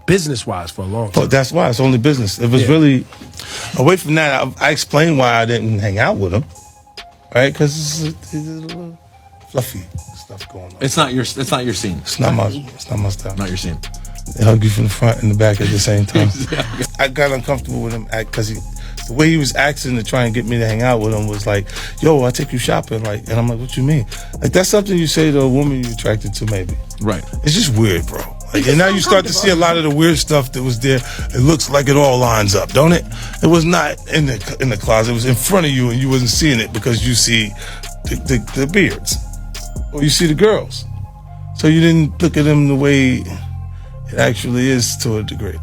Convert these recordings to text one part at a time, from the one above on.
business-wise for a long time. Oh, that's why it's only business. It was really away from that. I explained why I didn't hang out with him, right? Because it's a little fluffy stuff going on. It's not your scene. It's not my style. Not your scene. They hug you from the front and the back at the same time. I got uncomfortable with him because the way he was acting to try and get me to hang out with him was like, yo, I'll take you shopping. Like, and I'm like, what you mean? Like, that's something you say to a woman you're attracted to, maybe. Right. It's just weird, bro. Like, and now you start to see a lot of the weird stuff that was there. It looks like it all lines up, don't it? It was not in the closet. It was in front of you, and you wasn't seeing it because you see the beards, or you see the girls. So you didn't look at them the way it actually is to a degree.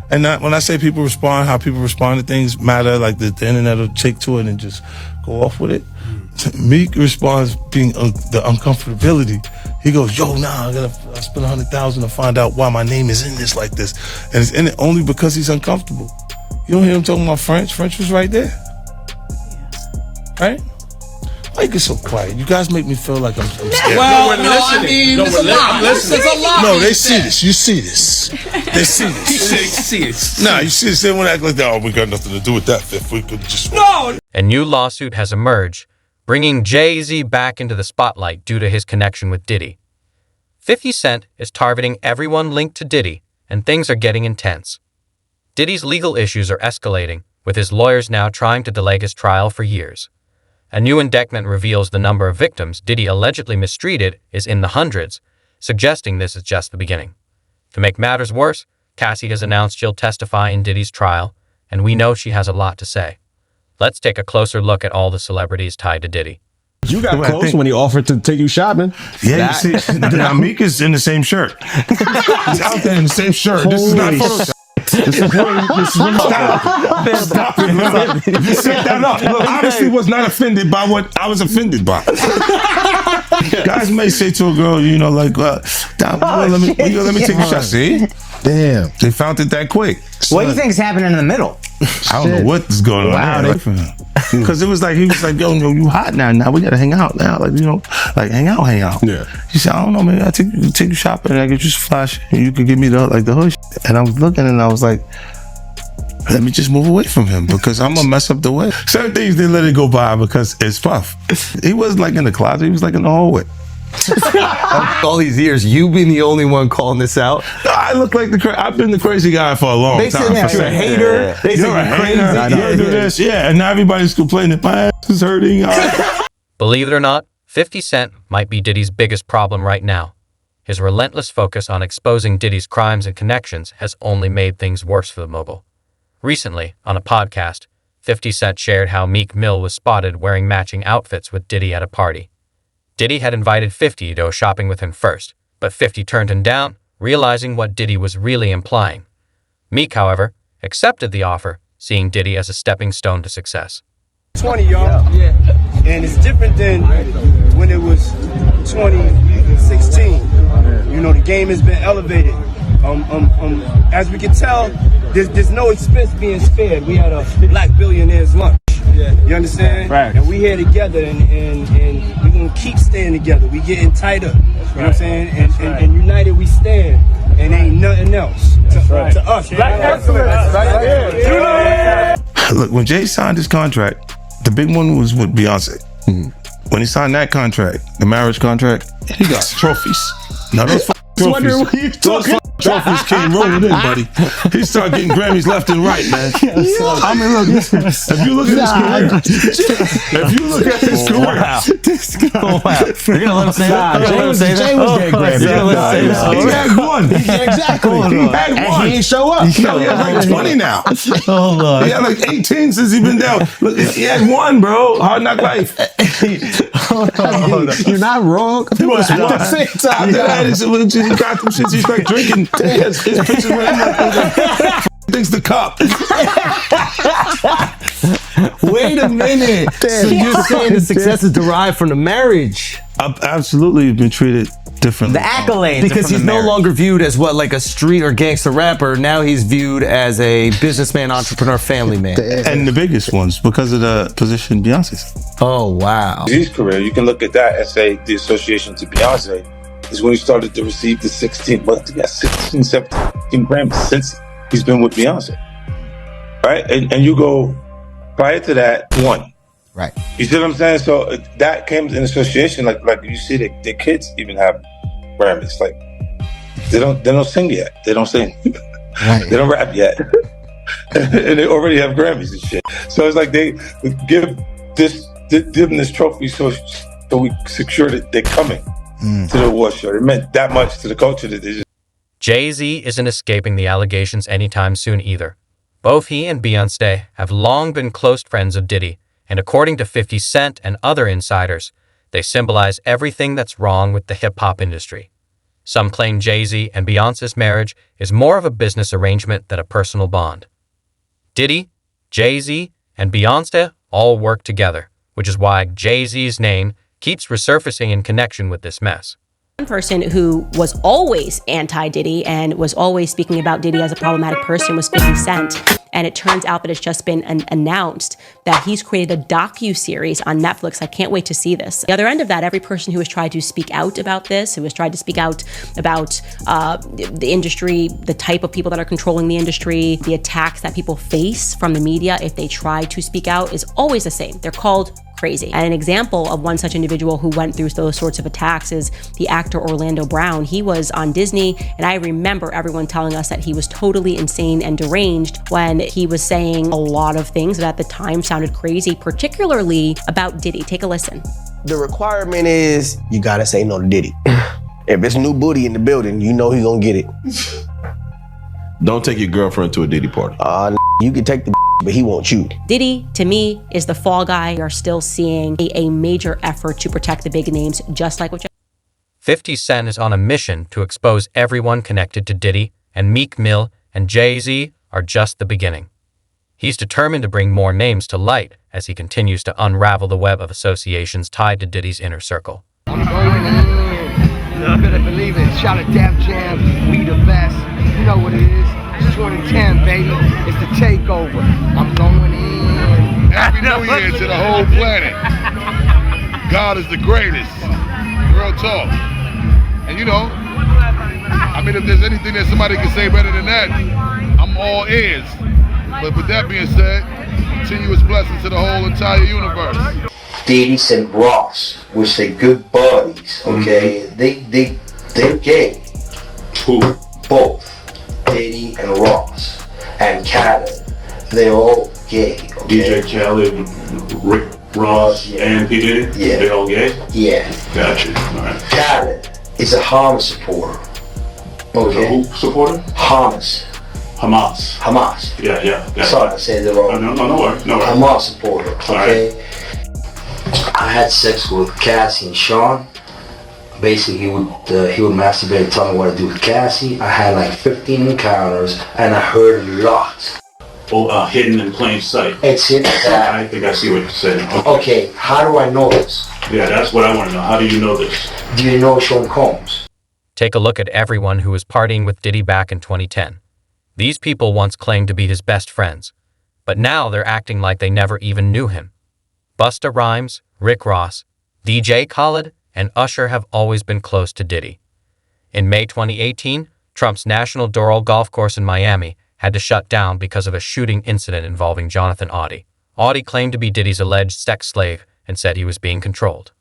When I say people respond, how people respond to things matter. Like the internet will take to it and just go off with it. Meek responds being the uncomfortability. He goes, yo, nah, I spend $100,000 to find out why my name is in this like this. And it's in it only because he's uncomfortable. You don't hear him talking about French. French was right there. Right? Why you get so quiet? You guys make me feel like I'm scared. Well, I mean, there's a lot. There's a lot. No, they see this. You see this. They see this. He said, see it. Nah, you see this. They won't act like that. Oh, we got nothing to do with that. If we could just... No! A new lawsuit has emerged, bringing Jay-Z back into the spotlight due to his connection with Diddy. 50 Cent is targeting everyone linked to Diddy, and things are getting intense. Diddy's legal issues are escalating, with his lawyers now trying to delay his trial for years. A new indictment reveals the number of victims Diddy allegedly mistreated is in the hundreds, suggesting this is just the beginning. To make matters worse, Cassie has announced she'll testify in Diddy's trial, and we know she has a lot to say. Let's take a closer look at all the celebrities tied to Diddy. You got close when he offered to take you shopping. Yeah, you see, Meek is in the same shirt. He's out there in the same shirt. This is not Photoshop. Stop it, man. You set that up. Look, obviously was not offended by what I was offended by. Guys may say to a girl, you know, like, let me take a shot. See? Damn. They found it that quick. What do you think is happening in the middle? I don't know what is going on there. Because it was like, he was like, yo, you hot now. Now we got to hang out now. Like, you know, like hang out. Yeah. He said, I don't know, maybe I'll take you shopping and I get you some flash and you could give me the hood shit. And I was looking and I was like, let me just move away from him because I'm gonna mess up the way. Certain things they let it go by because it's Puff. He wasn't like in the closet, he was like in the hallway. All these years, you being the only one calling this out. I look like I've been the crazy guy for a long time. They say you're a hater. They say you're crazy. You do this, and now everybody's complaining. My ass is hurting. Believe it or not, 50 Cent might be Diddy's biggest problem right now. His relentless focus on exposing Diddy's crimes and connections has only made things worse for the mogul. Recently, on a podcast, 50 Cent shared how Meek Mill was spotted wearing matching outfits with Diddy at a party. Diddy had invited 50 to go shopping with him first, but 50 turned him down, realizing what Diddy was really implying. Meek, however, accepted the offer, seeing Diddy as a stepping stone to success. 20, y'all. Yeah. And it's different than when it was 2016. You know, the game has been elevated. As we can tell, there's no expense being spared. We had a black billionaire's lunch. Yeah. You understand? Right. And we here together, and we're going to keep staying together. We getting tighter. That's right. You know what I'm saying? And united we stand. And ain't nothing else to us. Black excellence. Right. Look, when Jay signed his contract, the big one was with Beyonce. Mm-hmm. When he signed that contract, the marriage contract, he got trophies. Now those trophies, trophies came rolling in, buddy. He started getting Grammys left and right, man. I mean, look, if you look at his career, You're gonna let him say that? Jay was getting Grammys. He had one. Exactly. He had one. And he ain't show up. He had like 20 now. Hold on. He had like 18 since he been down. Look, he had one, bro. Hard Knock Life. Hold on. You're not wrong. He was at the same time. He got them shits. He started drinking. His pictures were like, things the cup. Wait a minute. So you're saying the success is derived from the marriage? I've absolutely been treated differently. The accolades. Because he's no longer viewed as what, like a street or gangster rapper. Now he's viewed as a businessman, entrepreneur, family man. And the biggest ones because of the position Beyonce's. Oh, wow. His career, you can look at that and say the association to Beyonce is when he started to receive the 16 17 Grammys since he's been with Beyonce. Right? And you go, prior to that, 1. Right. You see what I'm saying? So that came in association, like you see the kids even have Grammys. Like they don't sing yet. They don't sing. Right. They don't rap yet. And they already have Grammys and shit. So it's like they give them this trophy so we secure that they're coming to the award show. It meant that much to the culture that they just... Jay-Z isn't escaping the allegations anytime soon either. Both he and Beyonce have long been close friends of Diddy, and according to 50 Cent and other insiders, they symbolize everything that's wrong with the hip-hop industry. Some claim Jay-Z and Beyonce's marriage is more of a business arrangement than a personal bond. Diddy, Jay-Z, and Beyonce all work together, which is why Jay-Z's name keeps resurfacing in connection with this mess. One person who was always anti-Diddy and was always speaking about Diddy as a problematic person was 50 Cent. And it turns out that it's just been announced that he's created a docu-series on Netflix. I can't wait to see this. The other end of that, every person who has tried to speak out about this, who has tried to speak out about the industry, the type of people that are controlling the industry, the attacks that people face from the media if they try to speak out, is always the same. They're called crazy. And an example of one such individual who went through those sorts of attacks is the actor Orlando Brown. He was on Disney, and I remember everyone telling us that he was totally insane and deranged when he was saying a lot of things that at the time sounded crazy, particularly about Diddy. Take a listen. The requirement is you gotta say no to Diddy. If it's new booty in the building, you know he's gonna get it. Don't take your girlfriend to a Diddy party. You can take the but he won't you. Diddy, to me, is the fall guy. We are still seeing a major effort to protect the big names, just like what 50 Cent is on a mission to expose everyone connected to Diddy, and Meek Mill and Jay-Z are just the beginning. He's determined to bring more names to light as he continues to unravel the web of associations tied to Diddy's inner circle. I'm going in. You better believe it. Shout at Def Jam. We the best. You know what it is. It's 2010, baby. It's the takeover. I'm going in. Happy New Year to the whole planet. God is the greatest. Real talk. And you know, I mean, if there's anything that somebody can say better than that, I'm all ears. But with that being said, continuous blessings to the whole entire universe. Diddy and Ross, which they good buddies, okay? They're gay. Who? Both. Diddy and Ross. And Khaled. They're all gay, okay? DJ Khaled, Rick Ross, and P. Diddy? Yeah. They all gay? Yeah. Gotcha. All right. Khaled is a Hamas supporter. Okay? Who supporter? Hamas. Yeah. Gotcha. Sorry, I said it wrong. No worries. Hamas supporter, okay? Right. I had sex with Cassie and Sean. Basically, he would masturbate and tell me what to do with Cassie. I had like 15 encounters, and I heard a lot. Oh, hidden in plain sight. It's hidden. I think I see what you're saying. Okay, how do I know this? Yeah, that's what I want to know. How do you know this? Do you know Sean Combs? Take a look at everyone who was partying with Diddy back in 2010. These people once claimed to be his best friends, but now they're acting like they never even knew him. Busta Rhymes, Rick Ross, DJ Khaled, and Usher have always been close to Diddy. In May 2018, Trump's National Doral Golf Course in Miami had to shut down because of a shooting incident involving Jonathan Audie. Audie claimed to be Diddy's alleged sex slave and said he was being controlled.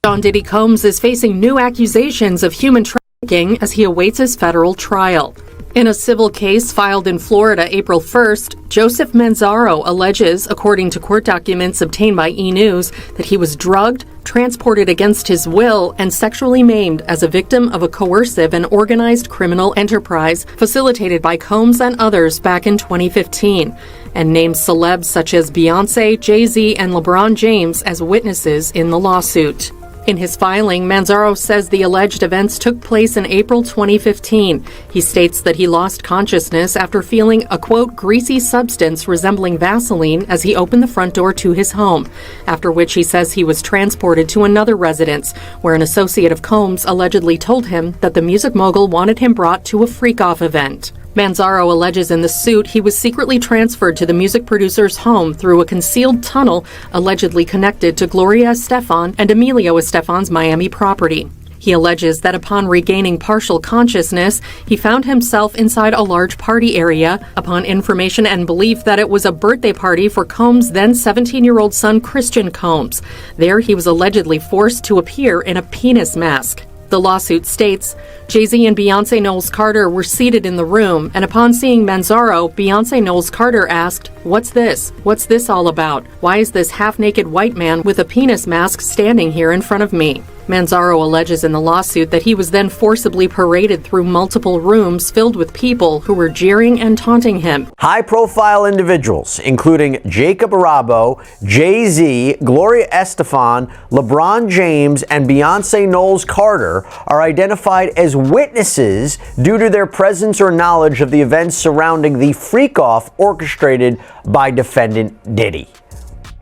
John Diddy Combs is facing new accusations of human trafficking as he awaits his federal trial. In a civil case filed in Florida April 1st, Joseph Manzaro alleges, according to court documents obtained by E! News, that he was drugged, transported against his will, and sexually maimed as a victim of a coercive and organized criminal enterprise facilitated by Combs and others back in 2015, and named celebs such as Beyonce, Jay-Z, and LeBron James as witnesses in the lawsuit. In his filing, Manzaro says the alleged events took place in April 2015. He states that he lost consciousness after feeling a, quote, greasy substance resembling Vaseline as he opened the front door to his home, after which he says he was transported to another residence, where an associate of Combs allegedly told him that the music mogul wanted him brought to a freak-off event. Manzaro alleges in the suit he was secretly transferred to the music producer's home through a concealed tunnel allegedly connected to Gloria Estefan and Emilio Estefan's Miami property. He alleges that upon regaining partial consciousness, he found himself inside a large party area upon information and belief that it was a birthday party for Combs' then 17-year-old son, Christian Combs. There, he was allegedly forced to appear in a penis mask. The lawsuit states, Jay-Z and Beyonce Knowles Carter were seated in the room, and upon seeing Manzaro, Beyonce Knowles Carter asked, "What's this? What's this all about? Why is this half-naked white man with a penis mask standing here in front of me?" Manzaro alleges in the lawsuit that he was then forcibly paraded through multiple rooms filled with people who were jeering and taunting him. High-profile individuals, including Jacob Arabo, Jay-Z, Gloria Estefan, LeBron James, and Beyonce Knowles Carter, are identified as witnesses due to their presence or knowledge of the events surrounding the freak-off orchestrated by defendant Diddy.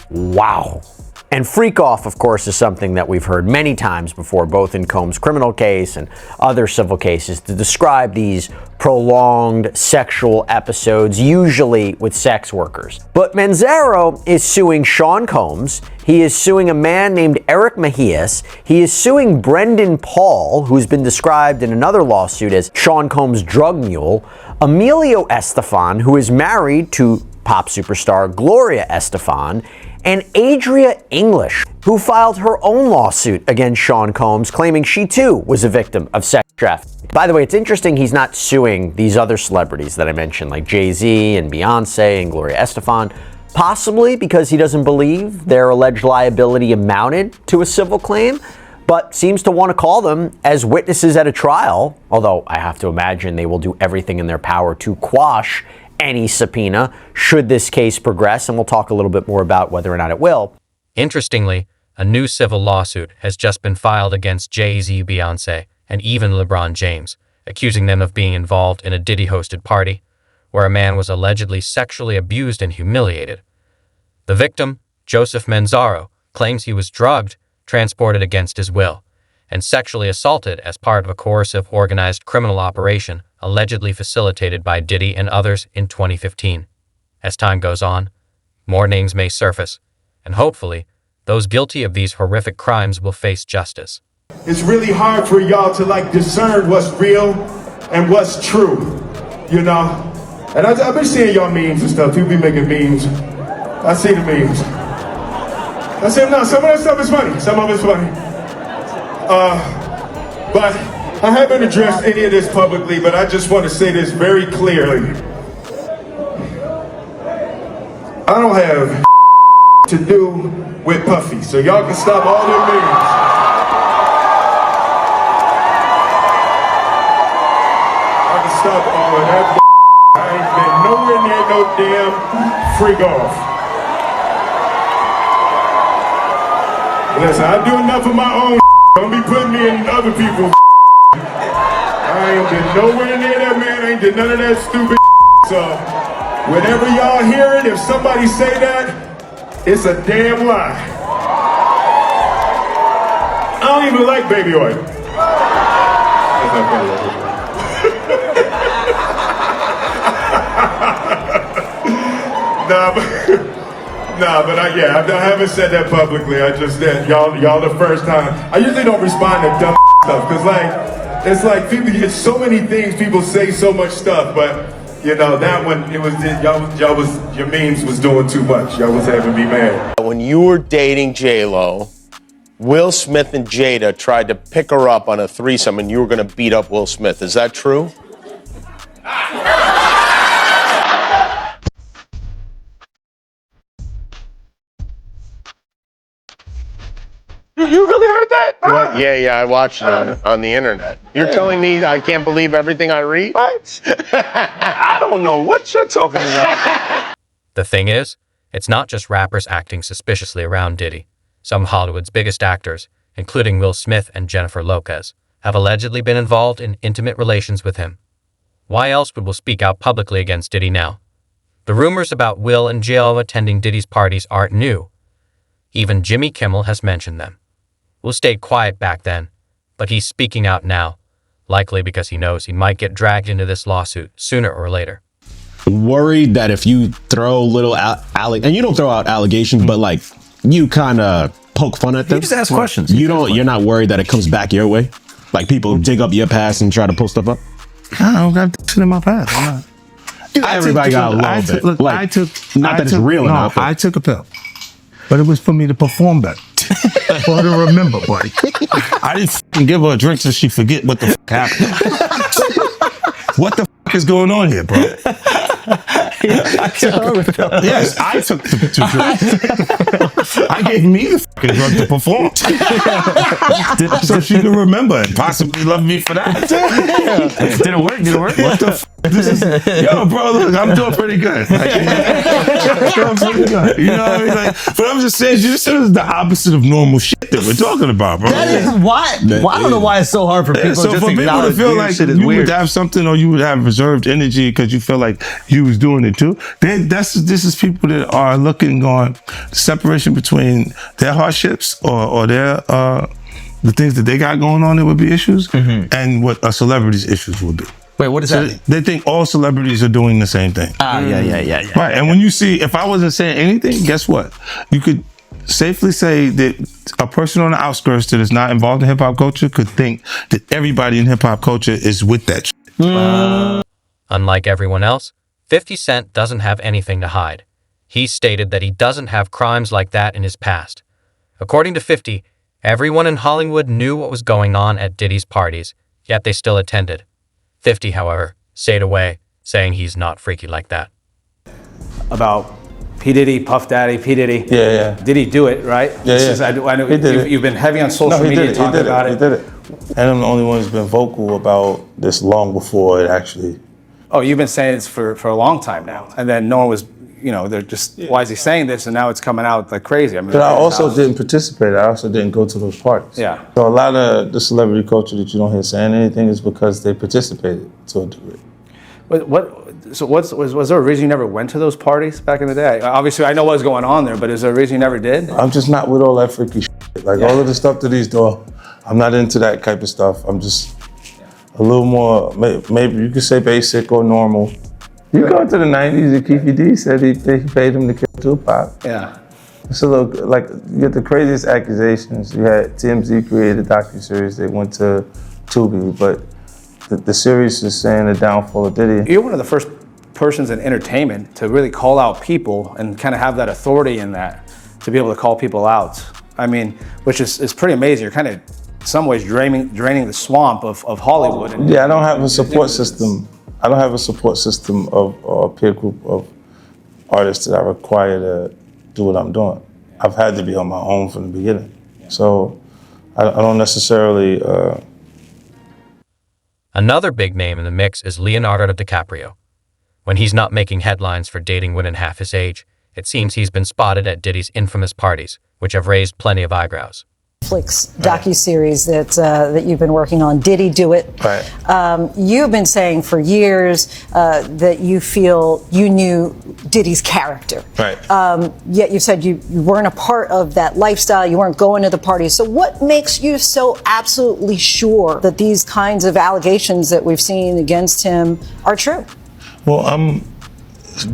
Wow. And freak-off, of course, is something that we've heard many times before, both in Combs' criminal case and other civil cases, to describe these prolonged sexual episodes, usually with sex workers. But Manzaro is suing Sean Combs. He is suing a man named Eric Mejias. He is suing Brendan Paul, who's been described in another lawsuit as Sean Combs' drug mule, Emilio Estefan, who is married to pop superstar Gloria Estefan, and Adria English, who filed her own lawsuit against Sean Combs, claiming she too was a victim of sex trafficking. By the way, it's interesting he's not suing these other celebrities that I mentioned, like Jay-Z and Beyonce and Gloria Estefan, possibly because he doesn't believe their alleged liability amounted to a civil claim, but seems to want to call them as witnesses at a trial, although I have to imagine they will do everything in their power to quash any subpoena should this case progress, and we'll talk a little bit more about whether or not it will. Interestingly, a new civil lawsuit has just been filed against Jay-Z, Beyonce, and even LeBron James, accusing them of being involved in a Diddy-hosted party where a man was allegedly sexually abused and humiliated. The victim, Joseph Manzaro, claims he was drugged, transported against his will, and sexually assaulted as part of a coercive organized criminal operation allegedly facilitated by Diddy and others in 2015. As time goes on, more names may surface, and hopefully, those guilty of these horrific crimes will face justice. It's really hard for y'all to discern what's real and what's true, you know? And I've been seeing y'all memes and stuff. People be making memes. I see the memes. I say, no, some of that stuff is funny. Some of it's funny. But I haven't addressed any of this publicly, but I just want to say this very clearly. I don't have to do with Puffy, so y'all can stop all their memes. I can stop all of that. I ain't been nowhere near no damn freak off. Listen, I do enough of my own. Don't be putting me in other people's. I ain't been nowhere near that man. I ain't did none of that stupid. So, whenever y'all hear it, if somebody say that, it's a damn lie. I don't even like baby oil. but I haven't said that publicly. I just did. Y'all the first time. I usually don't respond to dumb stuff because it's like people. It's so many things people say, so much stuff, but you know that one. It was your memes was doing too much. Y'all was having me mad. When you were dating J-Lo, Will Smith and Jada tried to pick her up on a threesome, and you were going to beat up Will Smith. Is that true? You really heard that? What? Yeah, I watched it on the internet. You're telling me I can't believe everything I read? What? I don't know what you're talking about. The thing is, it's not just rappers acting suspiciously around Diddy. Some of Hollywood's biggest actors, including Will Smith and Jennifer Lopez, have allegedly been involved in intimate relations with him. Why else would Will speak out publicly against Diddy now? The rumors about Will and J.Lo attending Diddy's parties aren't new. Even Jimmy Kimmel has mentioned them. Will stayed quiet back then, but he's speaking out now, likely because he knows he might get dragged into this lawsuit sooner or later. Worried that if you throw little and you don't throw out allegations, but you kind of poke fun at them. You just ask questions. You're not worried that it comes back your way? Like people dig up your past and try to pull stuff up? I don't got that shit in my past. I'm not. Everybody got a little bit. Look, like, I took. Not that it's real enough. I took a pill, but it was for me to perform better. For her to remember, buddy. I didn't fucking give her a drink so she forget what the fuck happened. What the fuck is going on here, bro? Yes, I took the drinks. I gave me the fucking drug to perform. So she can remember and possibly love me for that. Did it work? What the fuck? This is, yo, bro, look, I'm doing pretty good. Like, doing pretty good. You know what I mean? Like, but I'm just saying, you said it's the opposite of normal shit that we're talking about, bro. That is why. I don't know why it's so hard for people So just for to people to acknowledge feel weird like shit is you weird. would have something or you would have reserved energy because you feel like you was doing it too, this is people that are looking on separation between their hardships or their the things that they got going on that would be issues and what a celebrity's issues would be. Wait, what does that mean? They think all celebrities are doing the same thing. Yeah. Right, and when you see, if I wasn't saying anything, guess what? You could safely say that a person on the outskirts that is not involved in hip hop culture could think that everybody in hip hop culture is with that shit. Unlike everyone else, 50 Cent doesn't have anything to hide. He stated that he doesn't have crimes like that in his past. According to 50, everyone in Hollywood knew what was going on at Diddy's parties, yet they still attended. 50, however, stayed away, saying he's not freaky like that. About P. Diddy, Puff Daddy, P. Diddy. Yeah. Did he do it, right? I know He did it. you've been heavy on social media talking about it. He did it. And I'm the only one who's been vocal about this long before it actually. Oh, you've been saying this for a long time now. And then no one was, they're just, why is he saying this? And now it's coming out like crazy. I mean, But I also didn't participate. I also didn't go to those parties. Yeah. So a lot of the celebrity culture that you don't hear saying anything is because they participated to a degree. Was there a reason you never went to those parties back in the day? Obviously, I know what was going on there, but is there a reason you never did? I'm just not with all that freaky shit. Like all of the stuff that he's doing, I'm not into that type of stuff. I'm just a little more, maybe you could say basic or normal. You go to the 90s and Keefy D said he paid him to kill Tupac. Yeah. It's a little, like, you get the craziest accusations. You had TMZ created a docuseries. They went to Tubi, but the series is saying the downfall of Diddy. You're one of the first persons in entertainment to really call out people and kind of have that authority in that, to be able to call people out. I mean, which is pretty amazing. You're kind of, in some ways, draining the swamp of Hollywood. Yeah, I don't have a support system. I don't have a support system of a peer group of artists that I require to do what I'm doing. I've had to be on my own from the beginning. So I don't necessarily... Another big name in the mix is Leonardo DiCaprio. When he's not making headlines for dating women half his age, it seems he's been spotted at Diddy's infamous parties, which have raised plenty of eyebrows. Netflix docuseries that you've been working on. Diddy Do It? Right. You've been saying for years that you feel you knew Diddy's character. Right. Yet you said you weren't a part of that lifestyle. You weren't going to the parties. So what makes you so absolutely sure that these kinds of allegations that we've seen against him are true? Well, I'm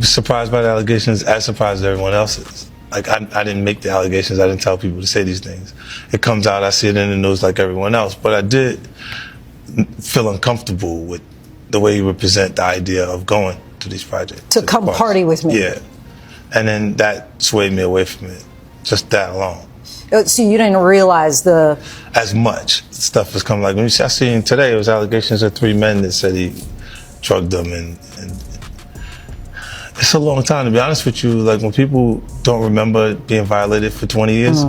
surprised by the allegations, as surprised as everyone else is. Like, I didn't make the allegations. I didn't tell people to say these things. It comes out, I see it in the news like everyone else. But I did feel uncomfortable with the way you would present the idea of going to these projects. To come party with me. Yeah. And then that swayed me away from it. Just that alone. So you didn't realize as much stuff was coming. Like, when I seen today, it was allegations of 3 men that said he drugged them and it's a long time, to be honest with you. Like, when people don't remember being violated for 20 years,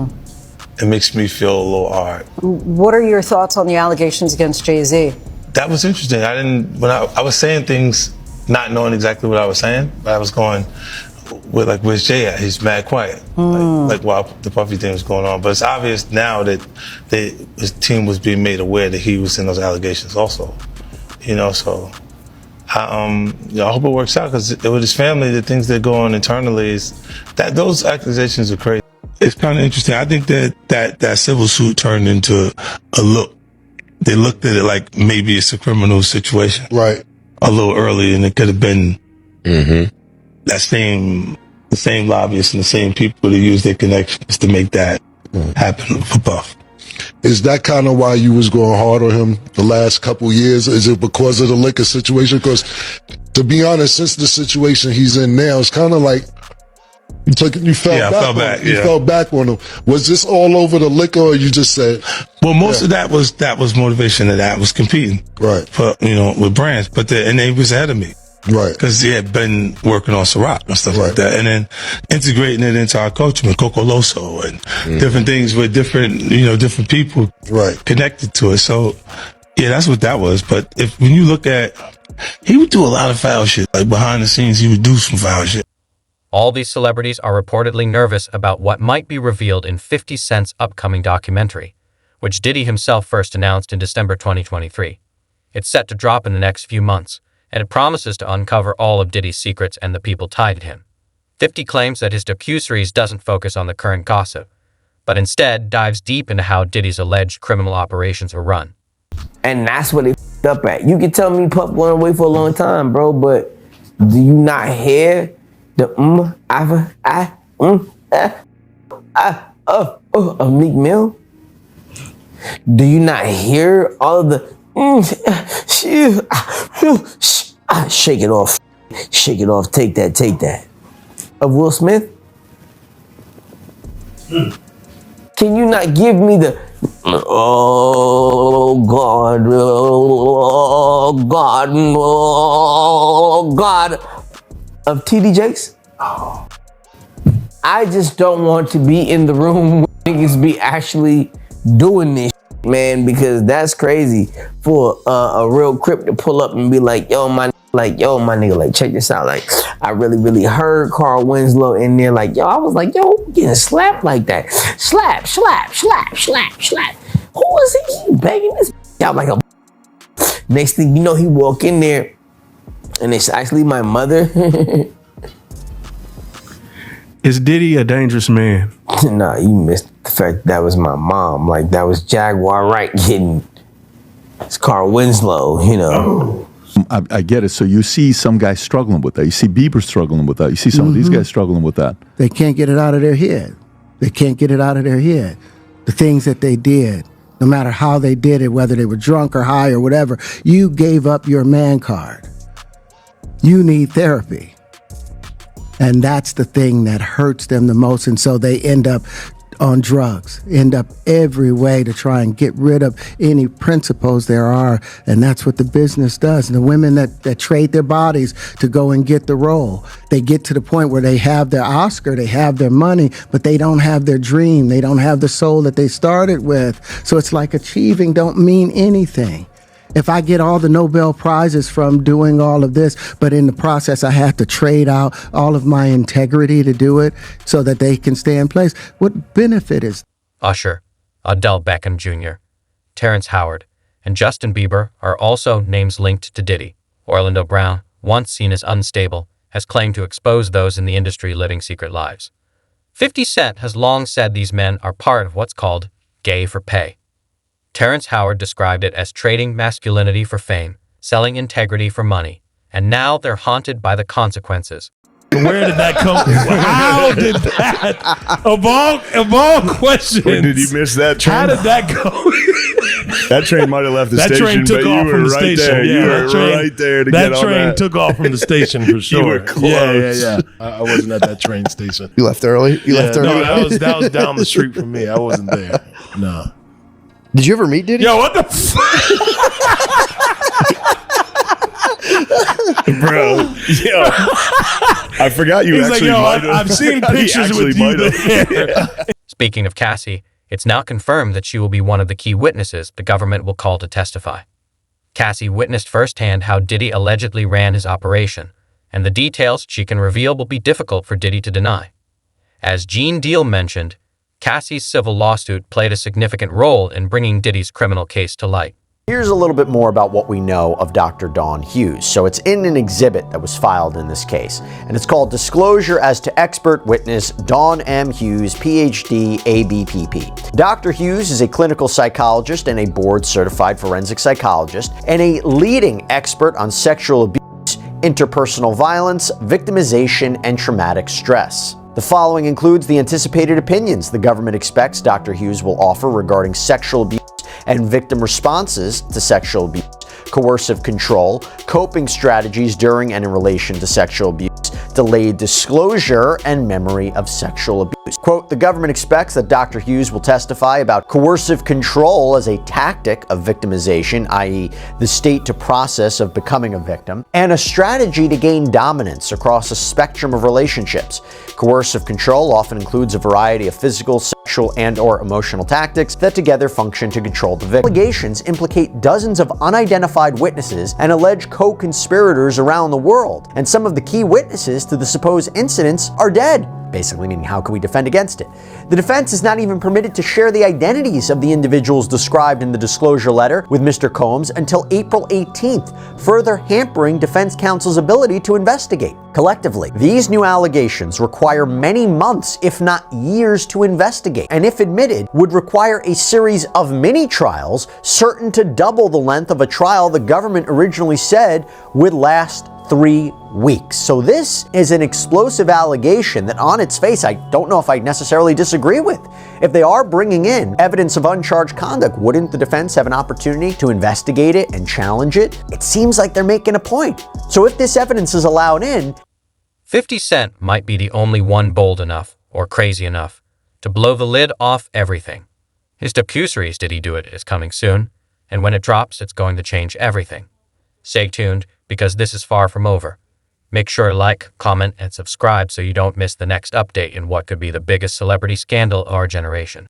it makes me feel a little hard. What are your thoughts on the allegations against Jay-Z? That was interesting. When I was saying things, not knowing exactly what I was saying, but I was going with, like, where's Jay at? He's mad quiet. Like while the Puffy thing was going on. But it's obvious now that his team was being made aware that he was in those allegations also. So I hope it works out, because with his family, the things that go on internally is that those accusations are crazy. It's kind of interesting. I think that civil suit turned into a look. They looked at it like maybe it's a criminal situation, right? A little early, and it could have been the same lobbyists and the same people that use their connections to make that happen for Puff. Is that kind of why you was going hard on him the last couple years? Is it because of the liquor situation? Because to be honest, since the situation he's in now, it's kind of like you fell back. You fell back on him. Was this all over the liquor, or you just said? Well, most of that was motivation. That was competing, right? For, with brands, and they was ahead of me. Right. Because he had been working on Ciroc and stuff like that. And then integrating it into our culture with Coco Loso and different things with different people connected to it. So, yeah, that's what that was. But when you look at, he would do a lot of foul shit. Like behind the scenes, he would do some foul shit. All these celebrities are reportedly nervous about what might be revealed in 50 Cent's upcoming documentary, which Diddy himself first announced in December 2023. It's set to drop in the next few months, and it promises to uncover all of Diddy's secrets and the people tied to him. 50 claims that his docuseries doesn't focus on the current gossip, but instead dives deep into how Diddy's alleged criminal operations are run. And that's what they f***ed up at. You can tell me Puff going away for a long time, bro, but do you not hear the of Meek Mill? Do you not hear all of the shake it off, take that, of Will Smith? Can you not give me the oh God of TD Jakes? I just don't want to be in the room where niggas be actually doing this shit, man, because that's crazy for a real Crip to pull up and be like, yo, my nigga, like, check this out. Like, I really heard Carl Winslow in there. Like, yo, I was like, yo, getting slapped like that. Slap. Who was he begging this out like a next thing you know, he walk in there and it's actually my mother. Is Diddy a dangerous man? Nah, you missed the fact that was my mom. Like, that was Jaguar Wright getting it's Carl Winslow, you know. I get it. So you see some guys struggling with that. You see Bieber struggling with that. You see some of these guys struggling with that. They can't get it out of their head. The things that they did, no matter how they did it, whether they were drunk or high or whatever, you gave up your man card. You need therapy. And that's the thing that hurts them the most. And so they end up on drugs, end up every way to try and get rid of any principles there are. And that's what the business does. And the women that trade their bodies to go and get the role, they get to the point where they have their Oscar, they have their money, but they don't have their dream. They don't have the soul that they started with. So it's like achieving don't mean anything. If I get all the Nobel Prizes from doing all of this, but in the process I have to trade out all of my integrity to do it so that they can stay in place, what benefit is? Usher, Odell Beckham Jr., Terrence Howard, and Justin Bieber are also names linked to Diddy. Orlando Brown, once seen as unstable, has claimed to expose those in the industry living secret lives. 50 Cent has long said these men are part of what's called gay for pay. Terrence Howard described it as trading masculinity for fame, selling integrity for money, and now they're haunted by the consequences. Where did that come from? How did that? Of all questions. Wait, did you miss that train? How did that go? That train might have left the that station, train took but off you from were the right station. there. Yeah, You were right there to get on that. That train took off from the station for sure. You were close. Yeah. I wasn't at that train station. You left early? You left early? No, that was down the street from me. I wasn't there. No. Did you ever meet Diddy? Yo, what the fuck? Bro, yo, I forgot you He's actually like, yo, might have. I've seen pictures with you there. Speaking of Cassie, it's now confirmed that she will be one of the key witnesses the government will call to testify. Cassie witnessed firsthand how Diddy allegedly ran his operation, and the details she can reveal will be difficult for Diddy to deny. As Gene Deal mentioned, Cassie's civil lawsuit played a significant role in bringing Diddy's criminal case to light. Here's a little bit more about what we know of Dr. Dawn Hughes. So it's in an exhibit that was filed in this case, and it's called Disclosure as to Expert Witness Dawn M. Hughes, PhD, ABPP. Dr. Hughes is a clinical psychologist and a board-certified forensic psychologist, and a leading expert on sexual abuse, interpersonal violence, victimization, and traumatic stress. The following includes the anticipated opinions the government expects Dr. Hughes will offer regarding sexual abuse and victim responses to sexual abuse, coercive control, coping strategies during and in relation to sexual abuse, delayed disclosure, and memory of sexual abuse. Quote, the government expects that Dr. Hughes will testify about coercive control as a tactic of victimization, i.e. the state to process of becoming a victim, and a strategy to gain dominance across a spectrum of relationships. Coercive control often includes a variety of physical, sexual, and/or emotional tactics that together function to control the victim. Allegations implicate dozens of unidentified witnesses and alleged co-conspirators around the world, and some of the key witnesses to the supposed incidents are dead. Basically meaning, how can we defend against it? The defense is not even permitted to share the identities of the individuals described in the disclosure letter with Mr. Combs until April 18th, further hampering defense counsel's ability to investigate. Collectively, these new allegations require many months, if not years, to investigate, and if admitted, would require a series of mini-trials certain to double the length of a trial the government originally said would last 3 weeks. So this is an explosive allegation that on its face, I don't know if I necessarily disagree with. If they are bringing in evidence of uncharged conduct, wouldn't the defense have an opportunity to investigate it and challenge it? It seems like they're making a point. So if this evidence is allowed in, 50 Cent might be the only one bold enough, or crazy enough, to blow the lid off everything. His docuseries Did He Do It is coming soon, and when it drops, it's going to change everything. Stay tuned, because this is far from over. Make sure to like, comment, and subscribe so you don't miss the next update in what could be the biggest celebrity scandal of our generation.